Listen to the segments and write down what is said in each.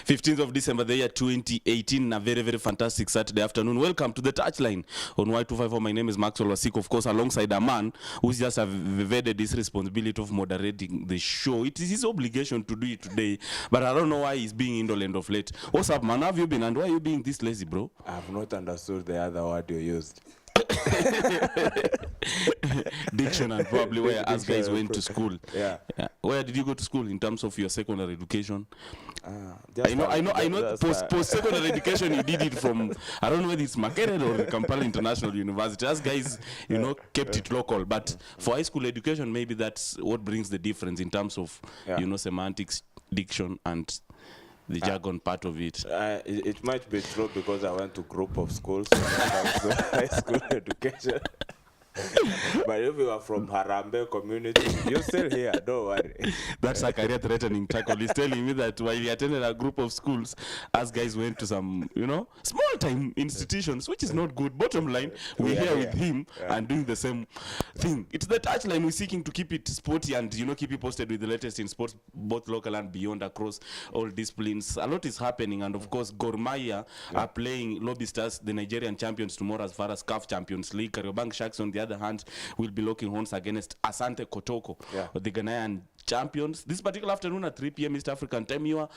15th of December, the year 2018, a very, very fantastic Saturday afternoon. Welcome to the touchline on Y254. My name is Maxwell Wasiko, of course, alongside a man who's just evaded his responsibility of moderating the show. It is his obligation to do it today, but I don't know why he's being indolent of late. What's up, man? How have you been, and why are you being this lazy, bro? I've not understood the other word you used. Diction, and probably where us guys went to school. Yeah. Where did you go to school in terms of your secondary education? Just I know. Post-secondary education, you did it from, I don't know whether it's Makerere or Kampala International University. Us guys, kept it local. But for high school education, maybe that's what brings the difference in terms of, semantics, diction, and the jargon part of it. It might be true because I went to group of schools when it comes to high school education. But if you are from Harambe community, you're still here, don't worry. That's a career-threatening tackle. He's telling me that while he attended a group of schools, us guys went to some, small-time institutions, which is not good. Bottom line, we're here with him and doing the same thing. It's the touchline. We're seeking to keep it sporty and, keep you posted with the latest in sports, both local and beyond, across all disciplines. A lot is happening, and of course, Mahia are playing Lobby Stars, the Nigerian champions, tomorrow as far as CAF Champions League. Kariobangi Sharks, on the other hand, will be locking horns against Asante Kotoko, the Ghanaian champions. This particular afternoon at 3 p.m. East African time, your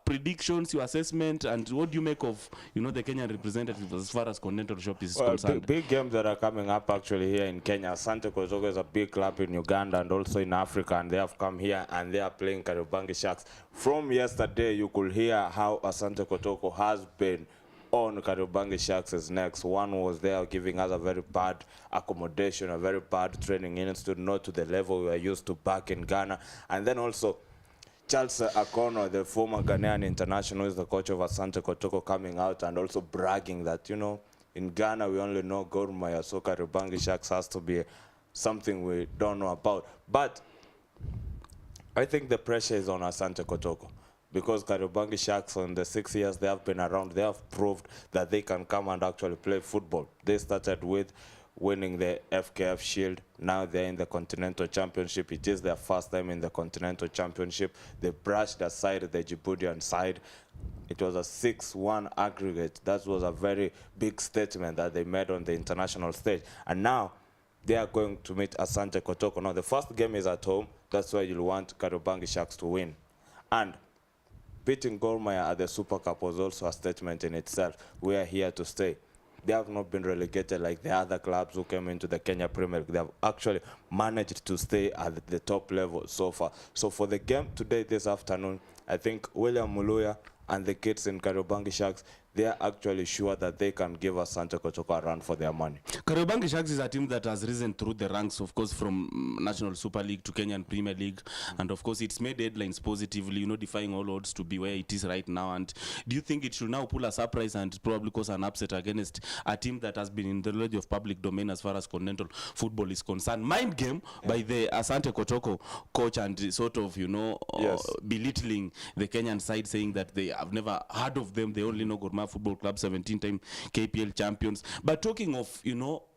predictions, your assessment, and what do you make of, the Kenyan representative as far as Continental Shop is concerned? Big games that are coming up actually here in Kenya. Asante Kotoko is a big club in Uganda and also in Africa, and they have come here and they are playing Kariobangi Sharks. From yesterday, you could hear how Asante Kotoko has been on Kariobangi Sharks' next. One was there giving us a very bad accommodation, a very bad training institute, not to the level we were used to back in Ghana. And then also Charles Akono, the former Ghanaian international, is the coach of Asante Kotoko, coming out and also bragging that, in Ghana we only know Gor Mahia, so Kariobangi Sharks has to be something we don't know about. But I think the pressure is on Asante Kotoko, because Kariobangi Sharks, in the 6 years they have been around, they have proved that they can come and actually play football. They started with winning the FKF Shield. Now they're in the Continental Championship. It is their first time in the Continental Championship. They brushed aside the Djiboutian side. It was a 6-1 aggregate. That was a very big statement that they made on the international stage. And now they are going to meet Asante Kotoko. Now the first game is at home. That's why you'll want Kariobangi Sharks to win. And beating Gor Mahia at the Super Cup was also a statement in itself. We are here to stay. They have not been relegated like the other clubs who came into the Kenya Premier League. They have actually managed to stay at the top level so far. So for the game today, this afternoon, I think William Muluya and the kids in Kariobangi Sharks, they are actually sure that they can give Asante Kotoko a run for their money. Kariobangi Sharks is a team that has risen through the ranks, of course, from National Super League to Kenyan Premier League. And of course, it's made headlines positively, defying all odds to be where it is right now. And do you think it should now pull a surprise and probably cause an upset against a team that has been in the knowledge of public domain as far as continental football is concerned? Mind game by the Asante Kotoko coach, and sort of, belittling the Kenyan side, saying that they have never heard of them. They only know Gor Mahia Football Club, 17-time KPL champions. But talking of,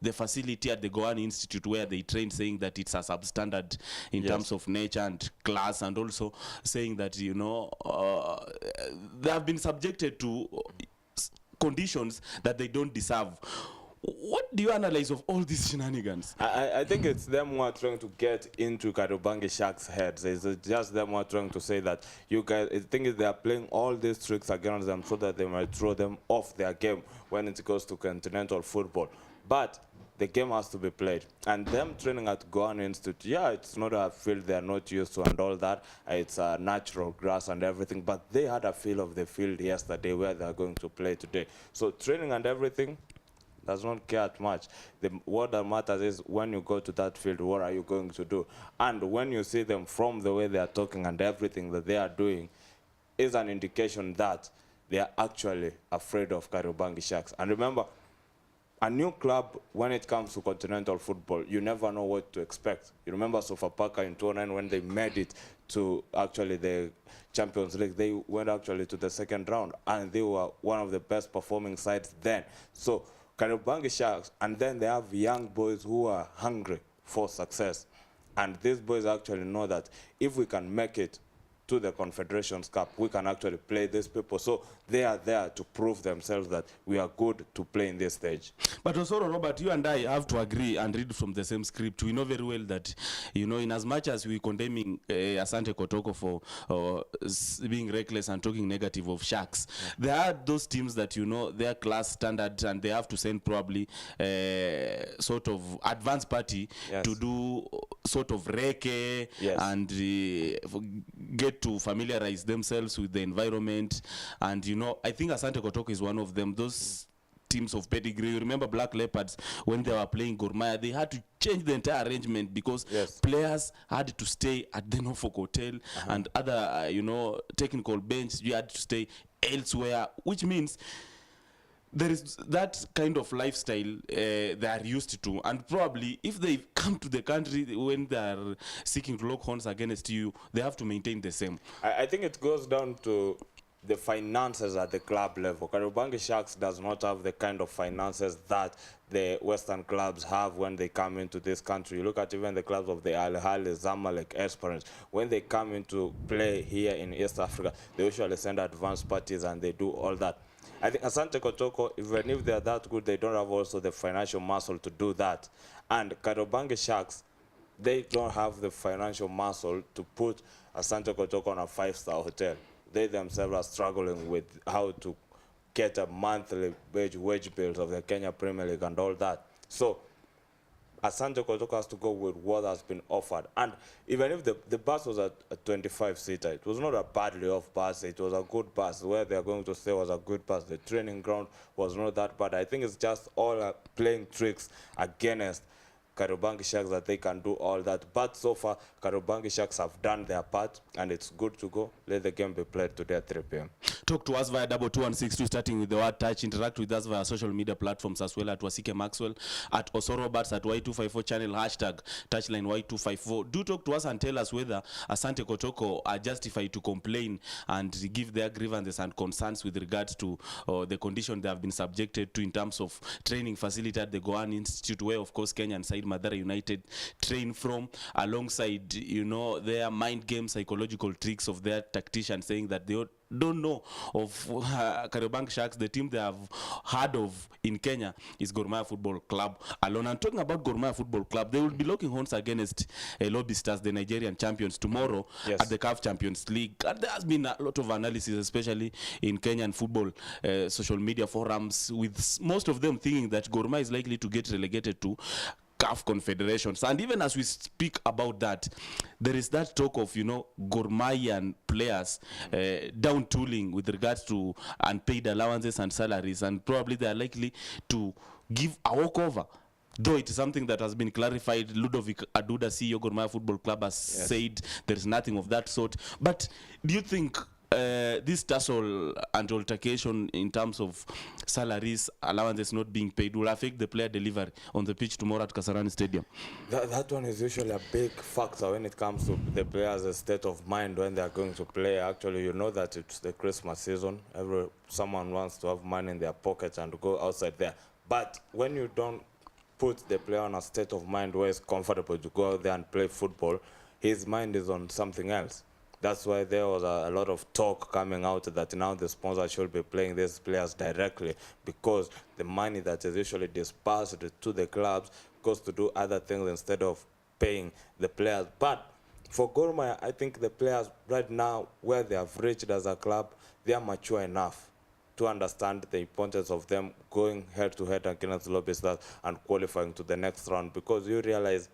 the facility at the Goan Institute where they train, saying that it's a substandard in terms of nature and class, and also saying that, they have been subjected to conditions that they don't deserve. What do you analyze of all these shenanigans? I think it's them who are trying to get into Kariobangi Sharks' heads. It's just them who are trying to say that you guys, I think they are playing all these tricks against them so that they might throw them off their game when it goes to continental football. But the game has to be played. And them training at Goan Institute, it's not a field they are not used to and all that. It's a natural grass and everything. But they had a feel of the field yesterday where they are going to play today. So training and everything does not care much. What that matters is when you go to that field, what are you going to do? And when you see them from the way they are talking and everything that they are doing is an indication that they are actually afraid of Kariobangi Sharks. And remember, a new club, when it comes to continental football, you never know what to expect. You remember Sofapaka in 2009 when they made it to actually the Champions League. They went actually to the second round, and they were one of the best performing sides then. So Kariobangi Sharks, and then they have young boys who are hungry for success. And these boys actually know that if we can make it to the Confederations Cup, we can actually play these people. So they are there to prove themselves that we are good to play in this stage. But also, Robert, you and I have to agree and read from the same script. We know very well that, you know, in as much as we condemning Asante Kotoko for being reckless and talking negative of Sharks, there are those teams that, you know, their class standard and they have to send probably sort of advance party to do sort of recce and get to familiarize themselves with the environment. And, you know, I think Asante Kotoko is one of them. Those teams of pedigree. You remember Black Leopards when they were playing Gor Mahia, they had to change the entire arrangement because players had to stay at the Norfolk Hotel and other, you know, technical bench. You had to stay elsewhere, which means there is that kind of lifestyle they are used to, and probably if they come to the country when they are seeking to lock horns against you, they have to maintain the same. I think it goes down to the finances at the club level. Kariobangi Sharks does not have the kind of finances that the Western clubs have when they come into this country. You look at even the clubs of the Al Ahly, Zamalek, Esperance. When they come into play here in East Africa, they usually send advance parties and they do all that. I think Asante Kotoko, even if they are that good, they don't have also the financial muscle to do that. And Kariobangi Sharks, they don't have the financial muscle to put Asante Kotoko on a 5-star hotel. They themselves are struggling with how to get a monthly wage bills of the Kenya Premier League and all that. So Asante Kotoko has to go with what has been offered. And even if the bus was a 25-seater, it was not a badly off bus. It was a good bus. Where they are going to stay was a good bus. The training ground was not that bad. I think it's just all playing tricks against Kariobangi Sharks that they can do all that. But so far, Kariobangi Sharks have done their part, and it's good to go. Let the game be played today at 3 p.m. Talk to us via 22162, starting with the word touch. Interact with us via social media platforms as well, at Wasike Maxwell, at Osoroberts, at Y254 channel, hashtag touchline Y254. Do talk to us and tell us whether Asante Kotoko are justified to complain and give their grievances and concerns with regards to the condition they have been subjected to in terms of training facility at the Goan Institute, where of course Kenyan side Madara United train from, alongside, you know, their mind game psychological tricks of their tacticians, saying that they don't know of Kariobangi Sharks. The team they have heard of in Kenya is Gor Mahia Football Club alone. And talking about Gor Mahia Football Club, they will be locking horns against Lobby Stars, the Nigerian champions, tomorrow at the CAF Champions League. And there has been a lot of analysis, especially in Kenyan football social media forums, with most of them thinking that Gor Mahia is likely to get relegated to CAF Confederations. And even as we speak about that, there is that talk of, you know, Gor Mahian players down tooling with regards to unpaid allowances and salaries, and probably they are likely to give a walkover. Though it is something that has been clarified. Ludovic Aduda, CEO Gor Mahia Football Club, has said there is nothing of that sort. But do you think this tussle and altercation in terms of salaries, allowances not being paid, will affect the player delivery on the pitch tomorrow at Kasarani Stadium? That one is usually a big factor when it comes to the players' state of mind when they are going to play. Actually, you know that it's the Christmas season. Someone wants to have money in their pocket and go outside there. But when you don't put the player on a state of mind where it's comfortable to go out there and play football, his mind is on something else. That's why there was a lot of talk coming out that now the sponsor should be playing these players directly, because the money that is usually dispersed to the clubs goes to do other things instead of paying the players. But for Gor Mahia, I think the players right now, where they have reached as a club, they are mature enough to understand the importance of them going head-to-head against Lobby Stars and qualifying to the next round, because you realize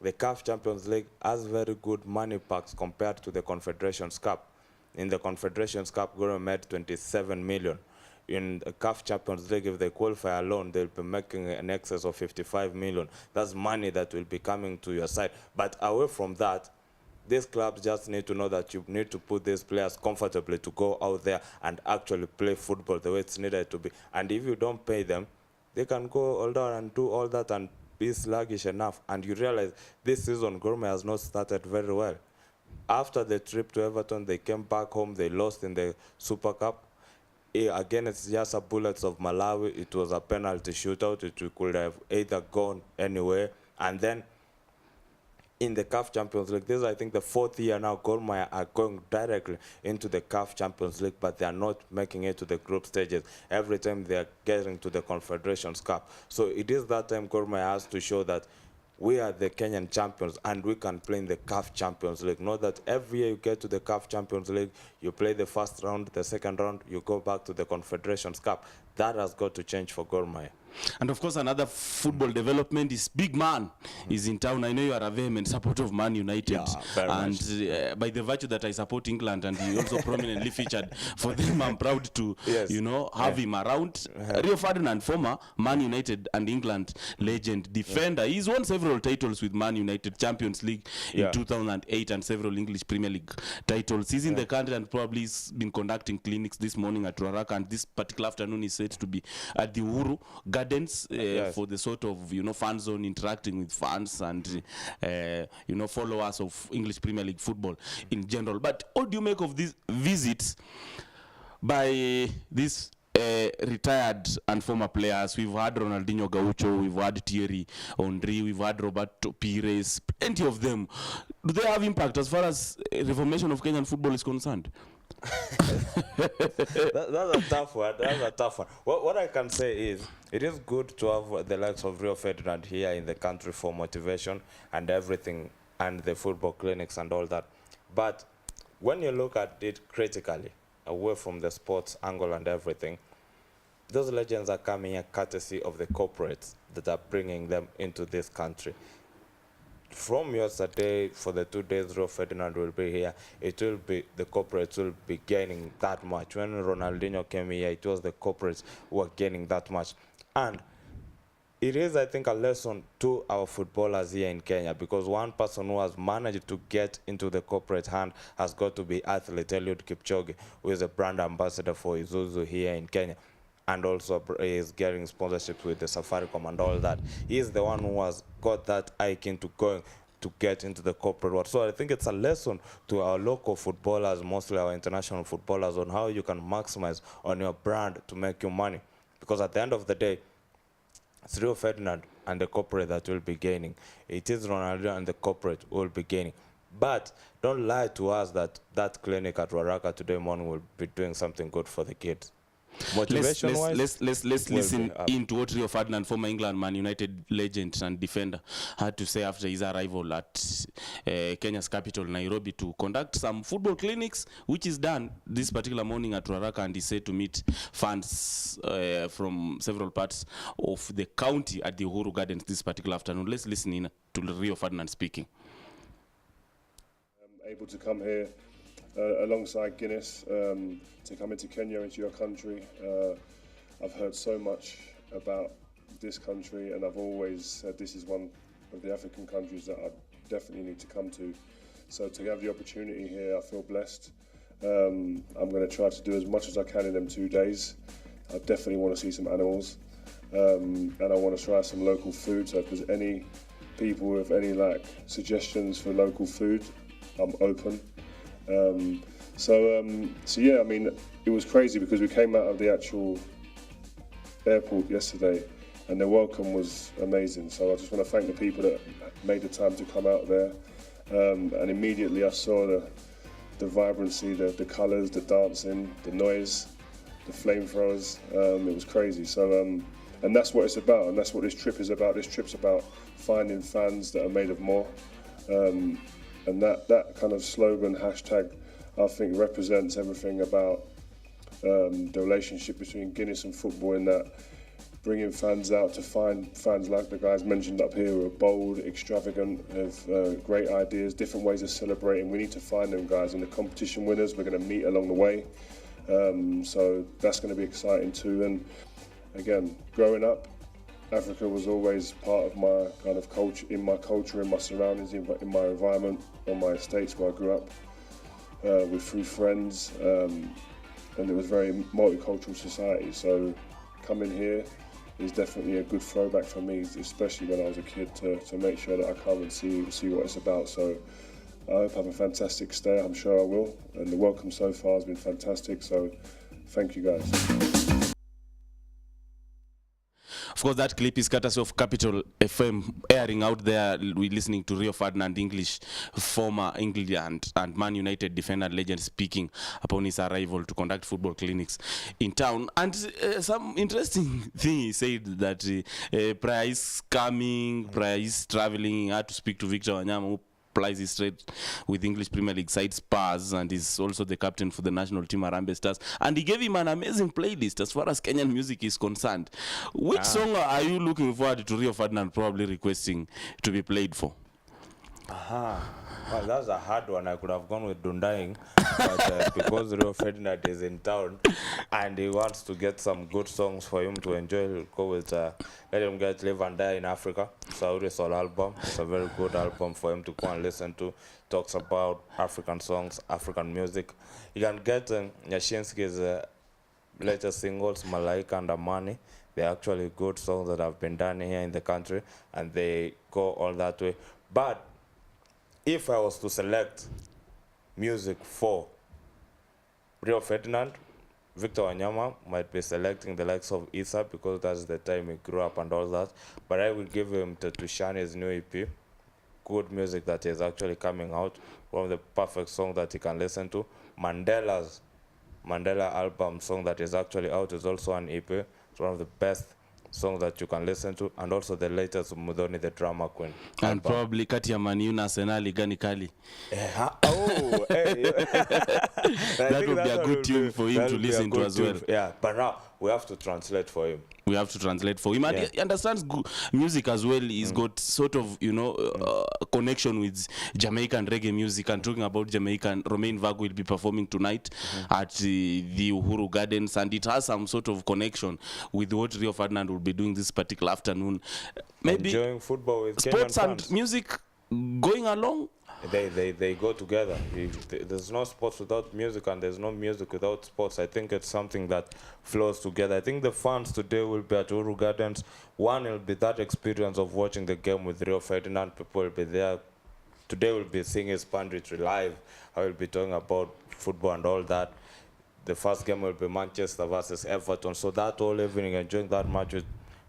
the CAF Champions League has very good money packs compared to the Confederations Cup. In the Confederations Cup, Gor Mahia made 27 million. In the CAF Champions League, if they qualify alone, they'll be making an excess of 55 million. That's money that will be coming to your side. But away from that, these clubs just need to know that you need to put these players comfortably to go out there and actually play football the way it's needed to be. And if you don't pay them, they can go all down and do all that and be sluggish enough. And you realize this season Gor Mahia has not started very well. After the trip to Everton, they came back home, they lost in the Super Cup. Again, it's just a Bullets of Malawi. It was a penalty shootout. It could have either gone anywhere. And then in the CAF Champions League. This is, I think, the fourth year now Gor Mahia are going directly into the CAF Champions League, but they are not making it to the group stages. Every time they are getting to the Confederations Cup. So it is that time Gor Mahia has to show that we are the Kenyan champions and we can play in the CAF Champions League. Not that every year you get to the CAF Champions League, you play the first round, the second round, you go back to the Confederations Cup. That has got to change for Gor Mahia. And of course, another football development is Big Man is in town. I know you are a vehement supporter of Man United. Yeah, very and by the virtue that I support England and he also prominently featured for them, I'm proud to, Yes. have him around. Rio Ferdinand, former Man United and England legend, defender. He's won several titles with Man United, Champions League in 2008 and several English Premier League titles. He's in the country and probably has been conducting clinics this morning at Ruaraka, and this particular afternoon is said to be at the Uhuru Gardens for the sort of fan zone, interacting with fans and followers of English Premier League football in general. But what do you make of these visits by these retired and former players? We've had Ronaldinho Gaucho, we've had Thierry Henry, we've had Roberto Pires, plenty of them. Do they have impact as far as reformation of Kenyan football is concerned? That's a tough one. That's a tough one. What I can say is, it is good to have the likes of Rio Ferdinand here in the country for motivation and everything, and the football clinics and all that. But when you look at it critically, away from the sports angle and everything, those legends are coming here courtesy of the corporates that are bringing them into this country. From yesterday, for the 2 days Rio Ferdinand will be here, it will be the corporates will be gaining that much. When Ronaldinho came here, it was the corporates who were gaining that much. And it is, I think, a lesson to our footballers here in Kenya, because one person who has managed to get into the corporate hand has got to be athlete Eliud Kipchoge, who is a brand ambassador for Isuzu here in Kenya, and also is getting sponsorships with the Safaricom and all that. He is the one who has got that eye keen to going to get into the corporate world. So I think it's a lesson to our local footballers, mostly our international footballers, on how you can maximize on your brand to make you money. Because at the end of the day, it's Rio Ferdinand and the corporate that will be gaining. It is Ronaldo and the corporate who will be gaining. But don't lie to us that that clinic at Ruaraka today morning will be doing something good for the kids. Let's listen into what Rio Ferdinand, former England Man United legend and defender, had to say after his arrival at Kenya's capital, Nairobi, to conduct some football clinics, which is done this particular morning at Ruaraka, and he said to meet fans from several parts of the county at the Uhuru Gardens this particular afternoon. Let's listen in to Rio Ferdinand speaking. I'm able to come here alongside Guinness to come into Kenya, into your country. I've heard so much about this country, and I've always said this is one of the African countries that I definitely need to come to. So to have the opportunity here, I feel blessed. I'm going to try to do as much as I can in them 2 days. I definitely want to see some animals, and I want to try some local food. So if there's any people with any suggestions for local food, I'm open. So yeah, I mean, it was crazy because we came out of the actual airport yesterday and the welcome was amazing. So I just want to thank the people that made the time to come out there. And immediately I saw the vibrancy, the colours, the dancing, the noise, the flamethrowers. It was crazy. So, and that's what it's about, and that's what this trip is about. This trip's about finding fans that are made of more. And that kind of slogan, hashtag, I think represents everything about the relationship between Guinness and football, in that bringing fans out to find fans like the guys mentioned up here who are bold, extravagant, have great ideas, different ways of celebrating. We need to find them guys, and the competition winners we're going to meet along the way. So that's going to be exciting too. And again, growing up, Africa was always part of my kind of culture, in my surroundings, in my environment, on my estates where I grew up, with 3 friends, and it was very multicultural society. So coming here is definitely a good throwback for me, especially when I was a kid, to make sure that I come and see what it's about. So I hope I have a fantastic stay. I'm sure I will, and the welcome so far has been fantastic. So thank you guys. Of course, that clip is courtesy of Capital FM, airing out there. We're listening to Rio Ferdinand English, former England and Man United defender legend, speaking upon his arrival to conduct football clinics in town. And some interesting thing, he said that prior his coming, prior his traveling, he had to speak to Victor Wanyama, who plays his trade with English Premier League side Spurs, and is also the captain for the national team Harambee Stars. And he gave him an amazing playlist as far as Kenyan music is concerned. Which song are you looking forward to Rio Ferdinand probably requesting to be played for? Well, that's a hard one. I could have gone with Dundaing, but because Rio Ferdinand is in town and he wants to get some good songs for him to enjoy, he'll go with Let Him Get Live and Die in Africa. Saudi Soul album. It's a very good album for him to go and listen to. Talks about African songs, African music. You can get Nyashinsky's latest singles, Malaika and Amani. They're actually good songs that have been done here in the country, and they go all that way. But if I was to select music for Rio Ferdinand, Victor Wanyama might be selecting the likes of Issa because that's the time he grew up and all that. But I will give him Tushani's new EP. Good music that is actually coming out. One of the perfect songs that he can listen to. Mandela album song that is actually out is also an EP. It's one of the best songs that you can listen to, and also the latest Mudhoni the Drama Queen and album. probably kati ya Man U na Arsenal gani kali. Oh, hey. That would be a good tune for him to listen to as well. Yeah, but now we have to translate for him. We have to translate for him, and he understands music as well. He's got sort of, connection with Jamaican reggae music. And talking about Jamaican, Romain Vago will be performing tonight at the Uhuru Gardens, and it has some sort of connection with what Rio Ferdinand will be doing this particular afternoon. Maybe enjoying football with sports Kenyan and fans. music going along. They go together. There's no sports without music, and there's no music without sports. I think it's something that flows together. I think the fans today will be at Uhuru Gardens. One will be that experience of watching the game with Rio Ferdinand. People will be there. Today we'll be seeing his punditry live. I will be talking about football and all that. The first game will be Manchester versus Everton. So that whole evening, enjoying that match with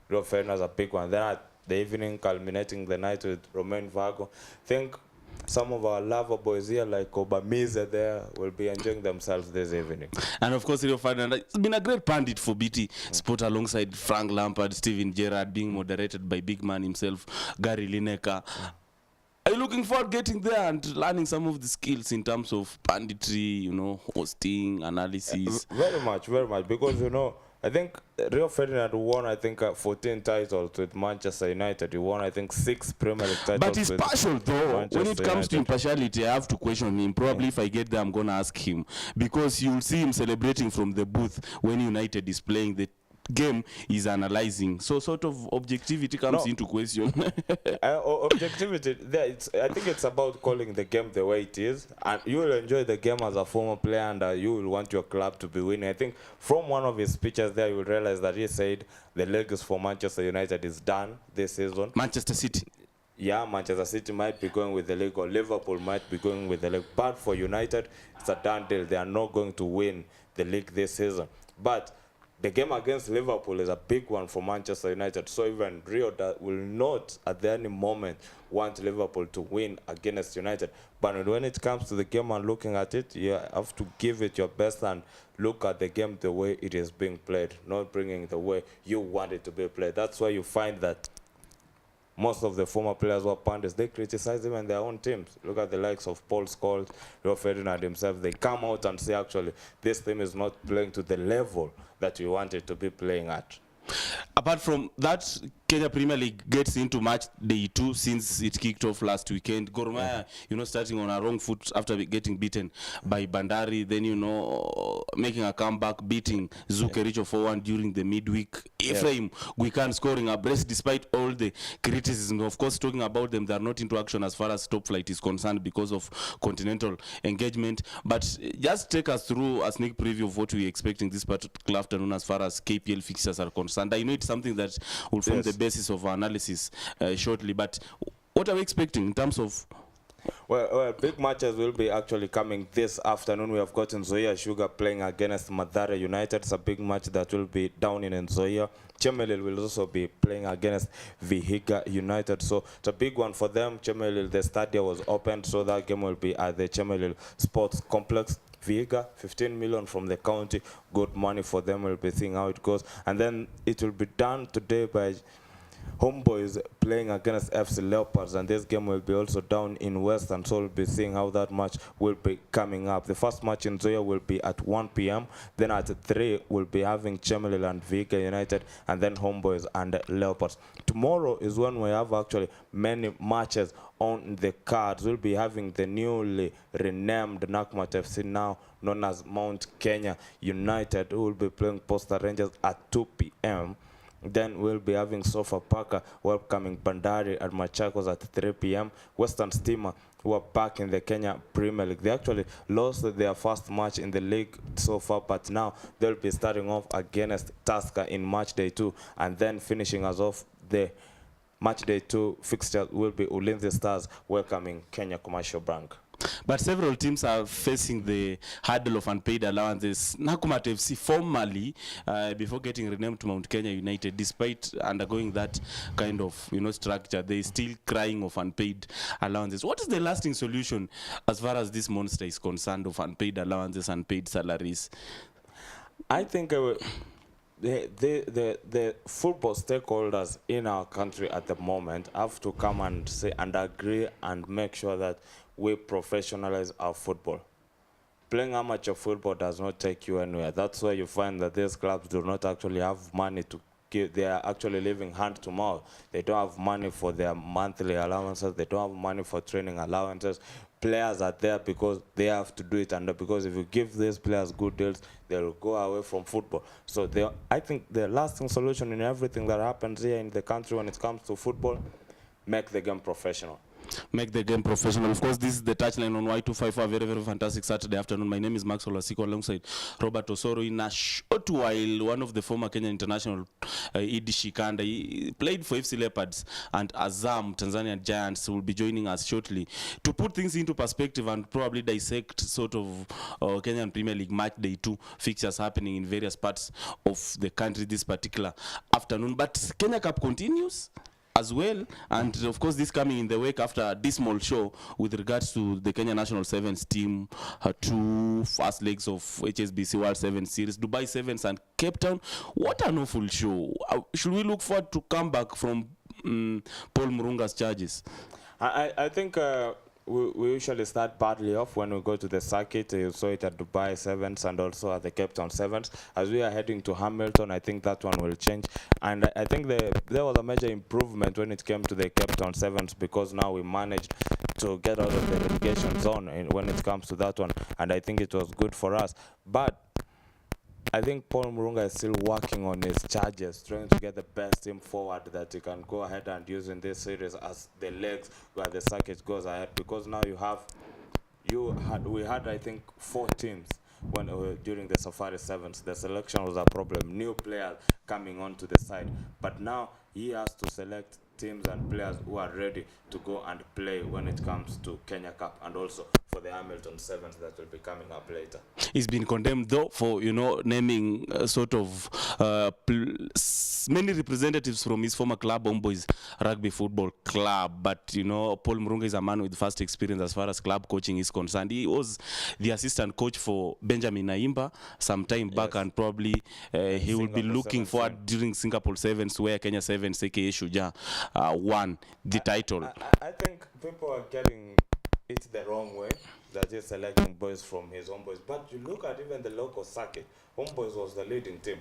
Rio Ferdinand is a big one. Then at the evening, culminating the night with Romain Vago. I think some of our lover boys here, like Obamize there, will be enjoying themselves this evening. And of course, Rio Ferdinand has been a great pundit for BT Sport alongside Frank Lampard, Steven Gerrard, being moderated by big man himself, Gary Lineker. Are you looking forward getting there and learning some of the skills in terms of punditry, hosting, analysis? Very much, because, I think Rio Ferdinand won, 14 titles with Manchester United. He won, 6 Premier League titles. But he's partial, though. Manchester when it comes to impartiality, I have to question him. Probably if I get there, I'm going to ask him. Because you'll see him celebrating from the booth when United is playing. The game is analyzing. So sort of objectivity comes into question. Objectivity, I think it's about calling the game the way it is. And you will enjoy the game as a former player, and you will want your club to be winning. I think from one of his speeches there, you will realize that he said the league for Manchester United is done this season. Manchester City. Yeah, Manchester City might be going with the league, or Liverpool might be going with the league. But for United, it's a done deal. They are not going to win the league this season. But the game against Liverpool is a big one for Manchester United. So even Rio will not at any moment want Liverpool to win against United. But when it comes to the game and looking at it, you have to give it your best and look at the game the way it is being played, not bringing the way you want it to be played. That's why you find that most of the former players who are pundits, they criticize even their own teams. Look at the likes of Paul Scholes, Rio Ferdinand himself. They come out and say, actually, this team is not playing to the level that we want it to be playing at. Apart from that, Kenya Premier League gets into match day 2 since it kicked off last weekend. Gor Mahia, starting on a wrong foot after getting beaten by Bandari, then, making a comeback, beating Zukericho 4-1 during the midweek. Ephraim, Guikan scoring a brace despite all the criticism. Of course, talking about them, they are not into action as far as top flight is concerned because of continental engagement. But just take us through a sneak preview of what we're expecting this particular afternoon as far as KPL fixtures are concerned. I know it's something that will form the basis of our analysis shortly, but what are we expecting in terms of Well, big matches will be actually coming this afternoon. We have got Nzoia Sugar playing against Mathare United. It's a big match that will be down in Nzoia. Chemelil will also be playing against Vihiga United. So it's a big one for them. Chemelil, the stadium was opened, so that game will be at the Chemelil Sports Complex. Vihiga, 15 million from the county. Good money for them. We'll be seeing how it goes. And then it will be done today by Homeboys playing against FC Leopards, and this game will be also down in Western, so we'll be seeing how that match will be coming up. The first match in Zoya will be at 1 p.m. Then at 3 we'll be having Chemelil and Vihiga United, and then Homeboys and Leopards. Tomorrow is when we have actually many matches on the cards. We'll be having the newly renamed Nakumatt FC, now known as Mount Kenya United, who will be playing Posta Rangers at 2 p.m. Then we'll be having Sofapaka welcoming Bandari at Machakos at 3 p.m. Western Stima, who are back in the Kenya Premier League. They actually lost their first match in the league so far, but now they'll be starting off against Tusker in match day 2, and then finishing us off the match day 2 fixture will be Ulinzi Stars welcoming Kenya Commercial Bank. But several teams are facing the hurdle of unpaid allowances. Nakumatt FC, formerly, before getting renamed to Mount Kenya United, despite undergoing that kind of structure, they still crying of unpaid allowances. What is the lasting solution as far as this monster is concerned of unpaid allowances, unpaid salaries? I think the football stakeholders in our country at the moment have to come and say and agree and make sure that we professionalize our football. Playing amateur football does not take you anywhere. That's why you find that these clubs do not actually have money to give. They are actually living hand to mouth. They don't have money for their monthly allowances. They don't have money for training allowances. Players are there because they have to do it, and because if you give these players good deals, they will go away from football. So I think the lasting solution in everything that happens here in the country when it comes to football, make the game professional. Make the game professional. Of course, this is the touchline on Y254. Very, very fantastic Saturday afternoon. My name is Maxwell Asiko alongside Robert Osoro. In a short while, one of the former Kenyan international, Idi Shikanda, he played for FC Leopards and Azam, Tanzanian Giants, will be joining us shortly to put things into perspective and probably dissect sort of Kenyan Premier League match day 2 fixtures happening in various parts of the country this particular afternoon. But Kenya Cup continues as well, and of course this coming in the wake after a dismal show with regards to the Kenya National Sevens team, 2 first legs of HSBC World Sevens Series, Dubai Sevens and Cape Town. What an awful show. Should we look forward to come back from Paul Murunga's charges? I think we usually start badly off when we go to the circuit. You saw it at Dubai Sevens and also at the Cape Town Sevens. As we are heading to Hamilton, I think that one will change. And I think there was a major improvement when it came to the Cape Town Sevens, because now we managed to get out of the relegation zone when it comes to that one. And I think it was good for us. But I think Paul Murunga is still working on his charges, trying to get the best team forward that he can go ahead and use in this series as the legs where the circuit goes ahead. Because now we had I think 4 teams when during the Safari Sevens. The selection was a problem. New players coming onto the side, but now he has to select teams and players who are ready to go and play when it comes to Kenya Cup and also for the Hamilton Sevens that will be coming up later. He's been condemned though for naming sort of many representatives from his former club, Homeboys Rugby Football Club. But Paul Murunga is a man with vast experience as far as club coaching is concerned. He was the assistant coach for Benjamin Naimba some time back, and probably he will be looking forward during Singapore Sevens, where Kenya Sevens, aka Shujaa, won the title. I think people are getting it the wrong way, that he's selecting boys from his Homeboys. But you look at even the local circuit, Homeboys was the leading team.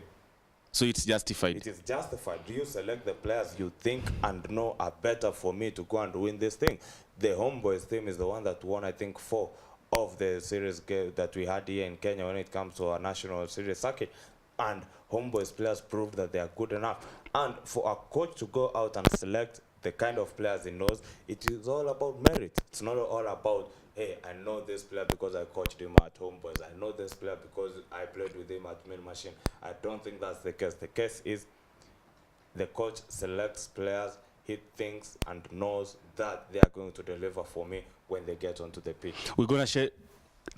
So it's justified. It is justified. Do you select the players you think and know are better for me to go and win this thing? The Homeboys team is the one that won, I think, 4 of the series game that we had here in Kenya when it comes to our national series circuit. And Homeboys players proved that they are good enough. And for a coach to go out and select the kind of players he knows, it is all about merit. It's not all about, hey, I know this player because I coached him at Homeboys. I know this player because I played with him at Main Machine. I don't think that's the case. The case is the coach selects players he thinks and knows that they are going to deliver for me when they get onto the pitch. We're going to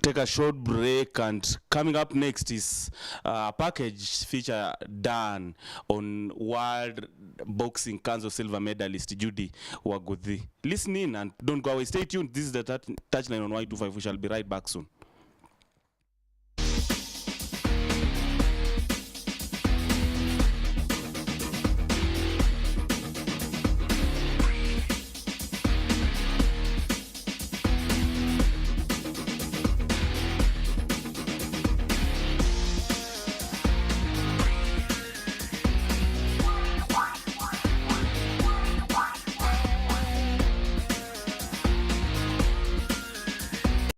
take a short break, and coming up next is a package feature done on World Boxing Council silver medalist Judy Waguthi. Listen in and don't go away. Stay tuned. This is the touchline on Y254. We shall be right back soon.